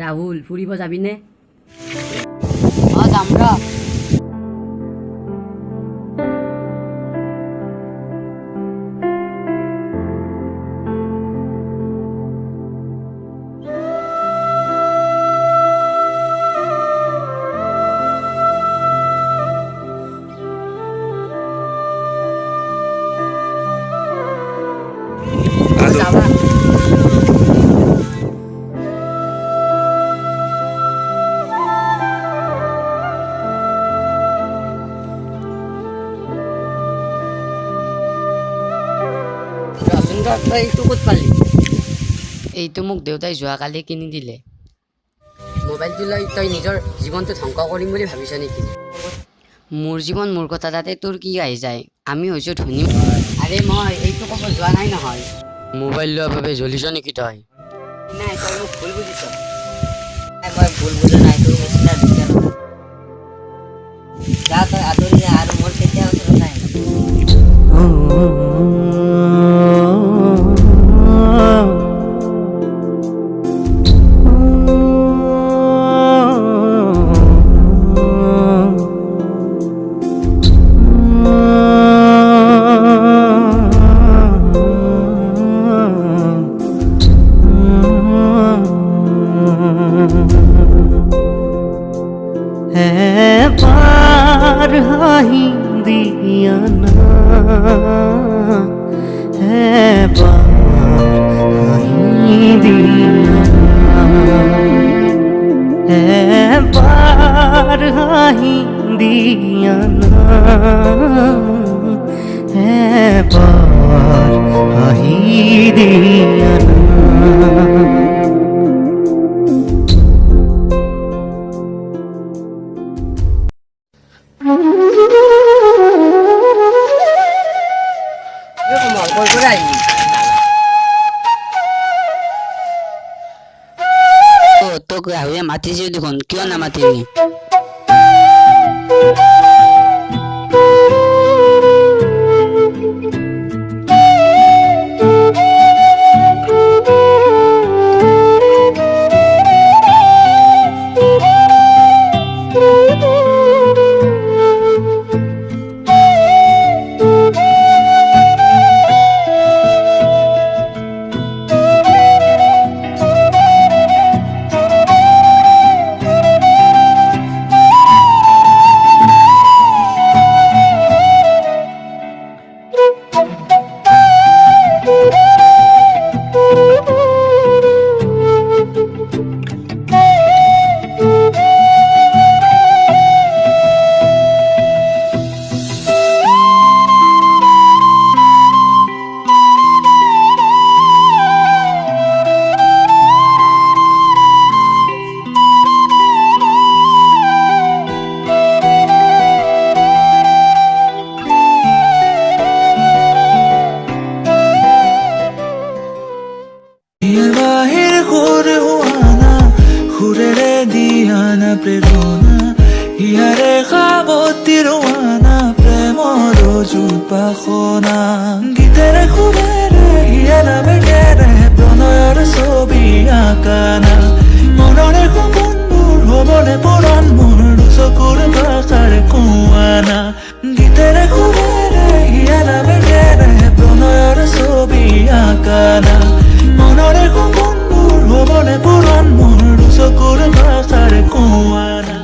ৰাহুল ফুৰিব যাবিনে? যাম ৰ। যাবা তই এইটো ক'ত পালি? এইটো মোক দেউতাই যোৱাকালি কিনি দিলে। মোবাইলটো লৈ তই নিজৰ জীৱনটো ধ্বংস কৰিম বুলি ভাবিছ নেকি? মোৰ জীৱন মোৰ কথা তাতে তোৰ কি আহি যায়? আমি হৈছোঁ ধনী। আৰে মই এইটো ক'ব যোৱা নাই নহয়। মোবাইল লোৱাৰ বাবে জ্বলিছ নেকি তই? নাই তই মোক ভুল বুজিছ। মই ভুল বুজা নাই, তোৰ নিচিনা দুখীয়া নহয়। যা তই আঁতৰি যা আৰু মোৰ কেতিয়াও ওচৰত নাই। बार हाही दिया ना है बार हाही दिया है बार हाही दिया ना है बार हाही दिया ना তোক ৰাহুৱে মাতিছিল দেখোন, কিয় নামাতিলি? প্ৰেৰণা ইয়াৰে খাবতি ৰোয়ানা প্ৰেমৰ জুপাখনা গীতেৰ খুবেৰে হিয়াৰা বেগেৰে প্ৰণয়েৰ ছবি আঁকানা মনৰে সপোনবোৰ হবনে পৰাণ মোৰ চকুৰ ভাষাৰ কুৱানা গীতেৰ খুবেৰে হিয়াৰা বেগেৰে প্ৰণয়ৰ ছবি আঁকানা মনৰে সপোনবোৰ হবনে পৰাণ মোৰ চকুৰ ভাষাৰ কুৱানা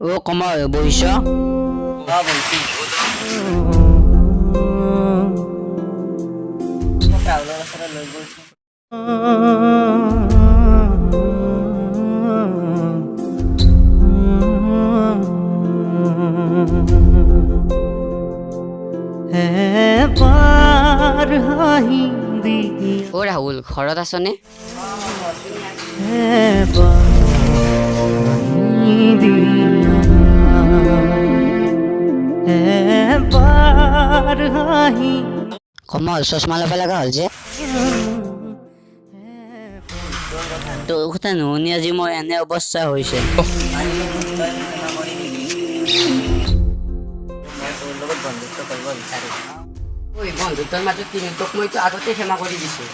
ও কমল বহিছ? ৰাহুলৰ ওচৰত লৈ গৈছো। এবাৰ হাঁহি দিয়া অ' ৰাহুল ঘৰত আছনে? এবাৰ হাঁহি দিয়া এবাৰ হাঁহি কমল চশমা ল'ব লগা হ'ল যে তোৰ কথা নুশুনি আজি মোৰ এনে অৱস্থা হৈছে। তই মোক ক্ষমা কৰি দিবি। মই তোৰ লগত বন্ধুত্ব কৰিব বিচাৰোঁ। ঐ বন্ধুত্বৰ মাজত কিনো তোক মইতো আগতে ক্ষমা কৰি দিছোঁ।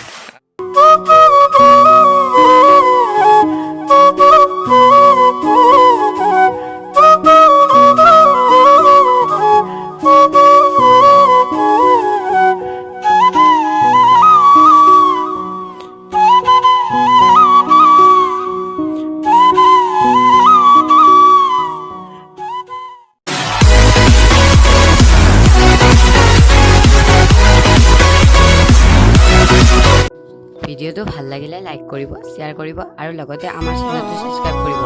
ভিডিঅ'টো ভাল লাগিলে লাইক কৰিব, শ্বেয়াৰ কৰিব আৰু লগতে আমাৰ চেনেলটো ছাবস্ক্ৰাইব কৰিব।